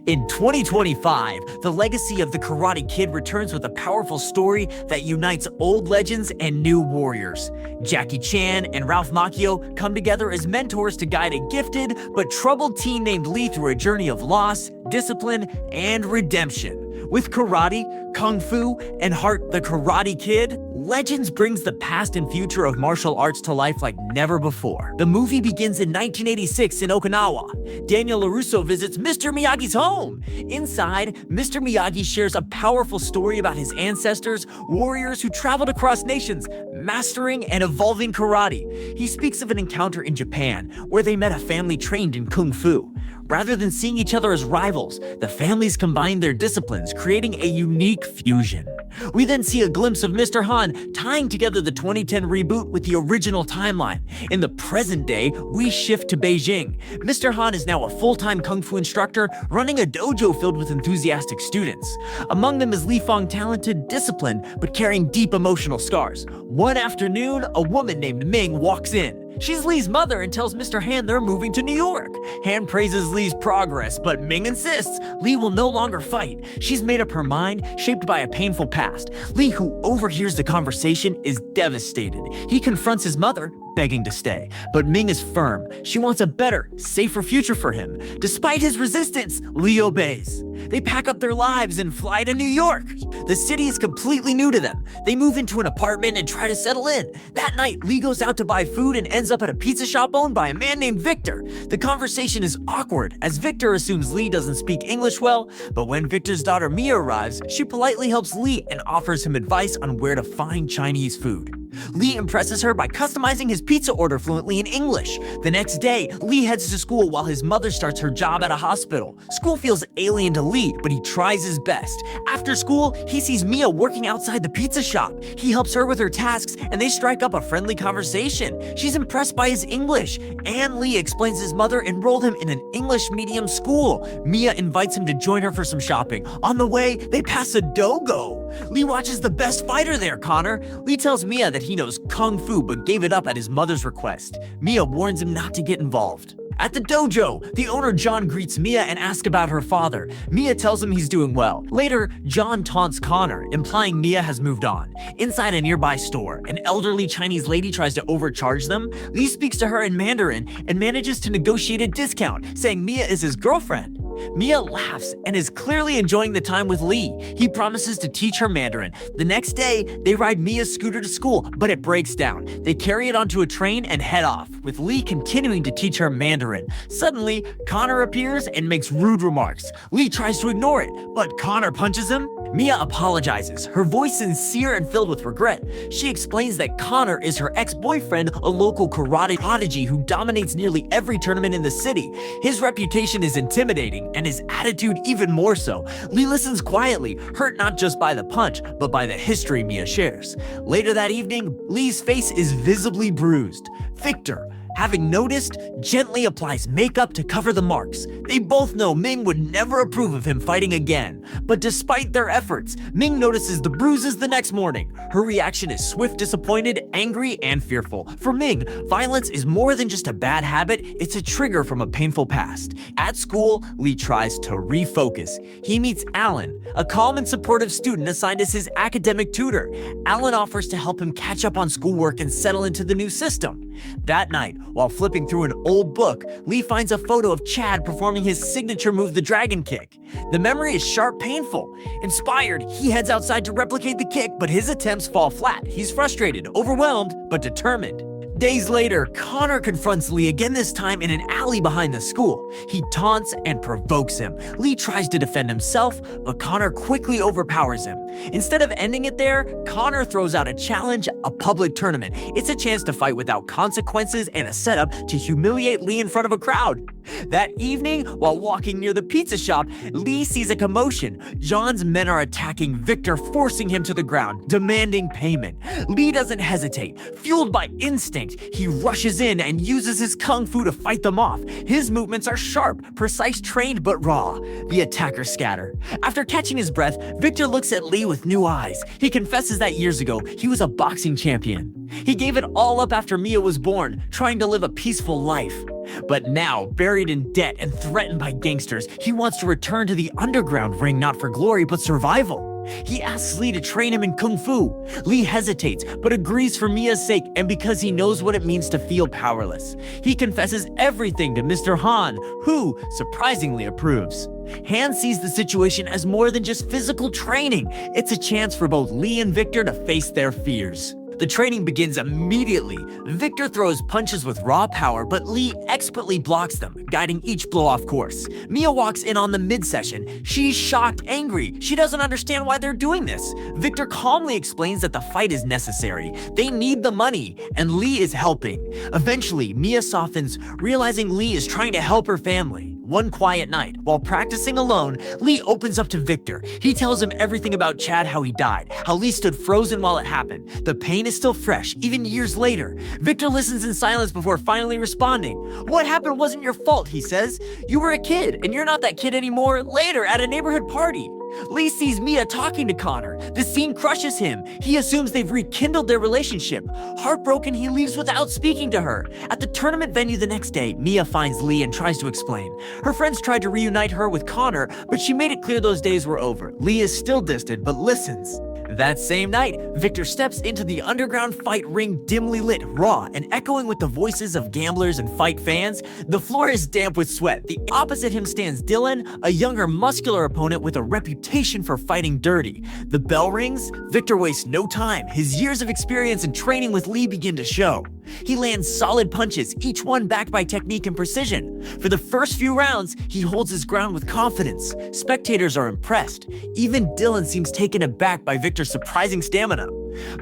In 2025, the legacy of the Karate Kid returns with a powerful story that unites old legends and new warriors. Jackie Chan and Ralph Macchio come together as mentors to guide a gifted but troubled teen named Lee through a journey of loss, discipline, and redemption. With karate, kung fu, and Heart the Karate Kid, Legends brings the past and future of martial arts to life like never before. The movie begins in 1986 in Okinawa. Daniel LaRusso visits Mr. Miyagi's home. Inside, Mr. Miyagi shares a powerful story about his ancestors, warriors who traveled across nations, mastering and evolving karate. He speaks of an encounter in Japan where they met a family trained in kung fu. Rather than seeing each other as rivals, the families combined their disciplines, creating a unique fusion. We then see a glimpse of Mr. Han tying together the 2010 reboot with the original timeline. In the present day, we shift to Beijing. Mr. Han is now a full-time kung fu instructor running a dojo filled with enthusiastic students. Among them is Li Fong, talented, disciplined, but carrying deep emotional scars. One afternoon, a woman named Ming walks in. She's Lee's mother and tells Mr. Han they're moving to New York. Han praises Lee's progress, but Ming insists Lee will no longer fight. She's made up her mind, shaped by a painful past. Lee, who overhears the conversation, is devastated. He confronts his mother, begging to stay. But Ming is firm. She wants a better, safer future for him. Despite his resistance, Lee obeys. They pack up their lives and fly to New York. The city is completely new to them. They move into an apartment and try to settle in. That night, Lee goes out to buy food and ends up at a pizza shop owned by a man named Victor. The conversation is awkward, as Victor assumes Lee doesn't speak English well, but when Victor's daughter Mia arrives, she politely helps Lee and offers him advice on where to find Chinese food. Lee impresses her by customizing his pizza order fluently in English. The next day, Lee heads to school while his mother starts her job at a hospital. School feels alien to Lee, but he tries his best. After school, he sees Mia working outside the pizza shop. He helps her with her tasks, and they strike up a friendly conversation. She's impressed by his English, and Lee explains his mother enrolled him in an English medium school. Mia invites him to join her for some shopping. On the way, they pass a dogo. Lee watches the best fighter there, Connor. Lee tells Mia that he knows kung fu but gave it up at his mother's request. Mia warns him not to get involved. At the dojo, the owner John greets Mia and asks about her father. Mia tells him he's doing well. Later, John taunts Connor, implying Mia has moved on. Inside a nearby store, an elderly Chinese lady tries to overcharge them. Lee speaks to her in Mandarin and manages to negotiate a discount, saying Mia is his girlfriend. Mia laughs and is clearly enjoying the time with Lee. He promises to teach her Mandarin. The next day, they ride Mia's scooter to school, but it breaks down. They carry it onto a train and head off, with Lee continuing to teach her Mandarin. Suddenly, Connor appears and makes rude remarks. Lee tries to ignore it, but Connor punches him. Mia apologizes, her voice sincere and filled with regret. She explains that Connor is her ex-boyfriend, a local karate prodigy who dominates nearly every tournament in the city. His reputation is intimidating, and his attitude even more so. Lee listens quietly, hurt not just by the punch, but by the history Mia shares. Later that evening, Lee's face is visibly bruised. Victor, having noticed, gently applies makeup to cover the marks. They both know Ming would never approve of him fighting again. But despite their efforts, Ming notices the bruises the next morning. Her reaction is swift, disappointed, angry, and fearful. For Ming, violence is more than just a bad habit, it's a trigger from a painful past. At school, Lee tries to refocus. He meets Alan, a calm and supportive student assigned as his academic tutor. Alan offers to help him catch up on schoolwork and settle into the new system. That night, while flipping through an old book, Lee finds a photo of Chad performing his signature move, the dragon kick. The memory is sharp, painful. Inspired, he heads outside to replicate the kick, but his attempts fall flat. He's frustrated, overwhelmed, but determined. Days later, Connor confronts Lee again, this time in an alley behind the school. He taunts and provokes him. Lee tries to defend himself, but Connor quickly overpowers him. Instead of ending it there, Connor throws out a challenge, a public tournament. It's a chance to fight without consequences and a setup to humiliate Lee in front of a crowd. That evening, while walking near the pizza shop, Lee sees a commotion. John's men are attacking Victor, forcing him to the ground, demanding payment. Lee doesn't hesitate. Fueled by instinct, he rushes in and uses his kung fu to fight them off. His movements are sharp, precise, trained, but raw. The attackers scatter. After catching his breath, Victor looks at Lee with new eyes. He confesses that years ago, he was a boxing champion. He gave it all up after Mia was born, trying to live a peaceful life. But now, buried in debt and threatened by gangsters, he wants to return to the underground ring not for glory but survival. He asks Lee to train him in Kung Fu. Lee hesitates, but agrees for Mia's sake and because he knows what it means to feel powerless. He confesses everything to Mr. Han, who surprisingly approves. Han sees the situation as more than just physical training. It's a chance for both Lee and Victor to face their fears. The training begins immediately. Victor throws punches with raw power, but Lee expertly blocks them, guiding each blow off course. Mia walks in on the mid-session. She's shocked, angry. She doesn't understand why they're doing this. Victor calmly explains that the fight is necessary. They need the money, and Lee is helping. Eventually, Mia softens, realizing Lee is trying to help her family. One quiet night, while practicing alone, Lee opens up to Victor. He tells him everything about Chad, how he died, how Lee stood frozen while it happened. The pain is still fresh, even years later. Victor listens in silence before finally responding. "What happened wasn't your fault," he says. "You were a kid, and you're not that kid anymore." Later, at a neighborhood party, Lee sees Mia talking to Connor. The scene crushes him. He assumes they've rekindled their relationship. Heartbroken, he leaves without speaking to her. At the tournament venue the next day, Mia finds Lee and tries to explain. Her friends tried to reunite her with Connor, but she made it clear those days were over. Lee is still distant, but listens. That same night, Victor steps into the underground fight ring, dimly lit, raw, and echoing with the voices of gamblers and fight fans. The floor is damp with sweat. The opposite him stands Dylan, a younger, muscular opponent with a reputation for fighting dirty. The bell rings. Victor wastes no time. His years of experience and training with Lee begin to show. He lands solid punches, each one backed by technique and precision. For the first few rounds, he holds his ground with confidence. Spectators are impressed. Even Dylan seems taken aback by Victor's surprising stamina.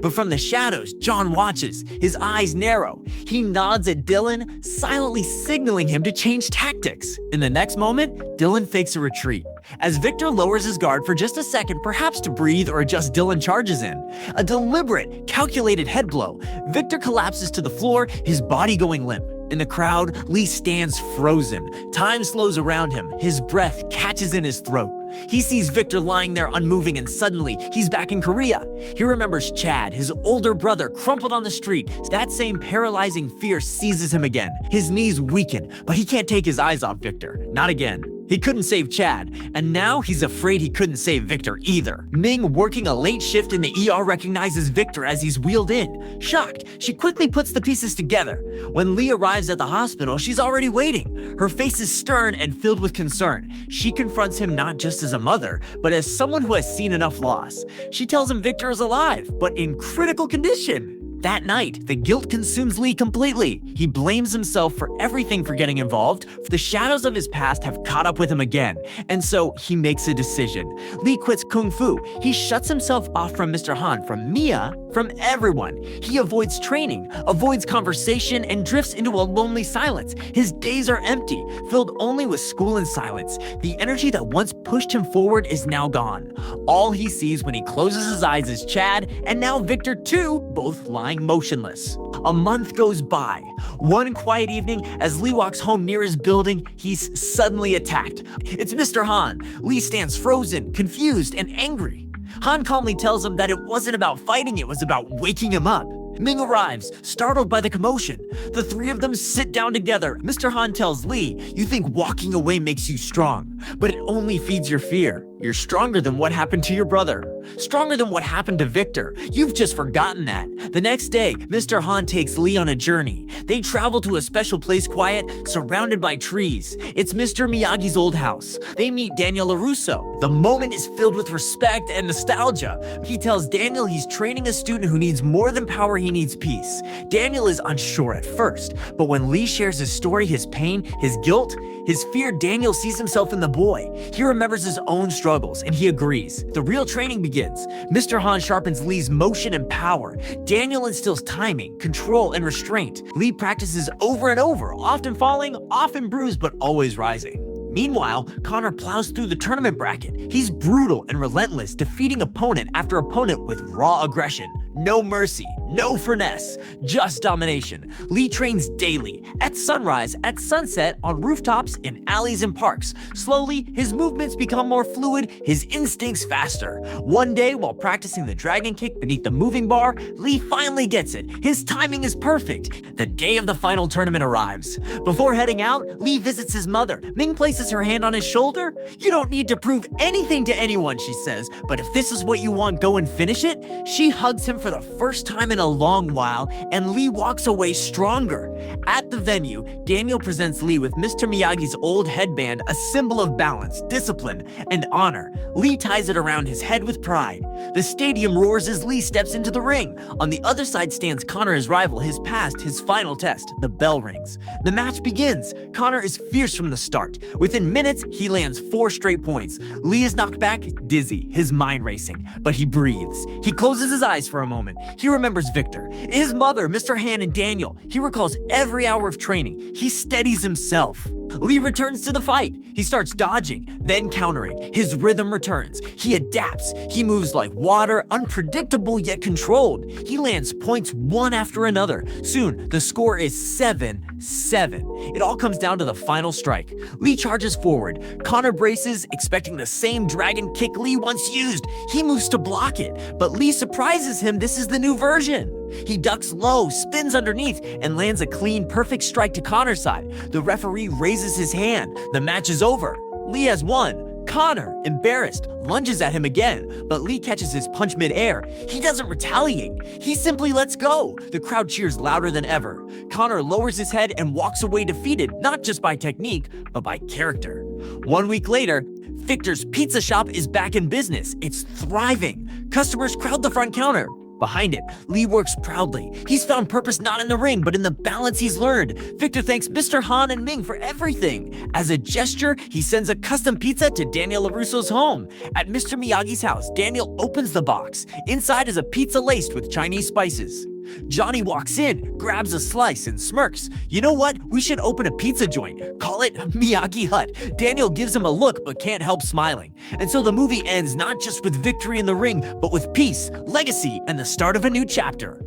But from the shadows, John watches, his eyes narrow. He nods at Dylan, silently signaling him to change tactics. In the next moment, Dylan fakes a retreat. As Victor lowers his guard for just a second, perhaps to breathe or adjust, Dylan charges in. A deliberate, calculated head blow. Victor collapses to the floor, his body going limp. In the crowd, Lee stands frozen. Time slows around him. His breath catches in his throat. He sees Victor lying there unmoving, and suddenly, he's back in Korea. He remembers Chad, his older brother, crumpled on the street. That same paralyzing fear seizes him again. His knees weaken, but he can't take his eyes off Victor. Not again. He couldn't save Chad, and now he's afraid he couldn't save Victor either. Ming, working a late shift in the ER, recognizes Victor as he's wheeled in. Shocked, she quickly puts the pieces together. When Lee arrives at the hospital, she's already waiting. Her face is stern and filled with concern. She confronts him not just as a mother, but as someone who has seen enough loss. She tells him Victor is alive, but in critical condition. That night, the guilt consumes Lee completely. He blames himself for everything for getting involved. The shadows of his past have caught up with him again, and so he makes a decision. Lee quits Kung Fu. He shuts himself off from Mr. Han, from Mia, from everyone. He avoids training, avoids conversation, and drifts into a lonely silence. His days are empty, filled only with school and silence. The energy that once pushed him forward is now gone. All he sees when he closes his eyes is Chad, and now Victor too, both lying motionless. A month goes by. One quiet evening, as Lee walks home near his building, he's suddenly attacked. It's Mr. Han. Lee stands frozen, confused, and angry. Han calmly tells him that it wasn't about fighting, it was about waking him up. Ming arrives, startled by the commotion. The three of them sit down together. Mr. Han tells Lee, "You think walking away makes you strong, but it only feeds your fear. You're stronger than what happened to your brother. Stronger than what happened to Victor. You've just forgotten that." The next day, Mr. Han takes Lee on a journey. They travel to a special place quiet, surrounded by trees. It's Mr. Miyagi's old house. They meet Daniel LaRusso. The moment is filled with respect and nostalgia. He tells Daniel he's training a student who needs more than power, he needs peace. Daniel is unsure at first, but when Lee shares his story, his pain, his guilt, his fear, Daniel sees himself in the boy. He remembers his own struggles, and he agrees. The real training begins. Mr. Han sharpens Lee's motion and power. Daniel instills timing, control, and restraint. Lee practices over and over, often falling, often bruised, but always rising. Meanwhile, Connor plows through the tournament bracket. He's brutal and relentless, defeating opponent after opponent with raw aggression. No mercy, No finesse, just domination. Lee trains daily, at sunrise, at sunset, on rooftops, in alleys and parks. Slowly, his movements become more fluid, his instincts faster. One day, while practicing the dragon kick beneath the moving bar, Lee finally gets it. His timing is perfect. The day of the final tournament arrives. Before heading out, Lee visits his mother. Ming places her hand on his shoulder. "You don't need to prove anything to anyone," she says, "but if this is what you want, go and finish it." She hugs him for the first time in a long while, and Lee walks away stronger. At the venue, Daniel presents Lee with Mr. Miyagi's old headband, a symbol of balance, discipline, and honor. Lee ties it around his head with pride. The stadium roars as Lee steps into the ring. On the other side stands Conor, his rival, his past, his final test. The bell rings. The match begins. Conor is fierce from the start. Within minutes, he lands 4 straight points. Lee is knocked back, dizzy, his mind racing, but he breathes. He closes his eyes for a moment. He remembers Victor, his mother, Mr. Han, and Daniel. He recalls every hour of training. He steadies himself. Lee returns to the fight. He starts dodging, then countering. His rhythm returns. He adapts. He moves like water, unpredictable yet controlled. He lands points one after another. Soon, the score is 7-7. It all comes down to the final strike. Lee charges forward. Conor braces, expecting the same dragon kick Lee once used. He moves to block it, but Lee surprises him. This is the new version. He ducks low, spins underneath, and lands a clean, perfect strike to Conor's side. The referee raises his hand. The match is over. Lee has won. Conor, embarrassed, lunges at him again, but Lee catches his punch mid-air. He doesn't retaliate. He simply lets go. The crowd cheers louder than ever. Conor lowers his head and walks away defeated, not just by technique, but by character. 1 week later, Victor's Pizza Shop is back in business. It's thriving. Customers crowd the front counter. Behind it, Lee works proudly. He's found purpose not in the ring, but in the balance he's learned. Victor thanks Mr. Han and Ming for everything. As a gesture, he sends a custom pizza to Daniel LaRusso's home. At Mr. Miyagi's house, Daniel opens the box. Inside is a pizza laced with Chinese spices. Johnny walks in, grabs a slice, and smirks. "You know what? We should open a pizza joint. Call it Miyagi Hut." Daniel gives him a look but can't help smiling. And so the movie ends not just with victory in the ring, but with peace, legacy, and the start of a new chapter.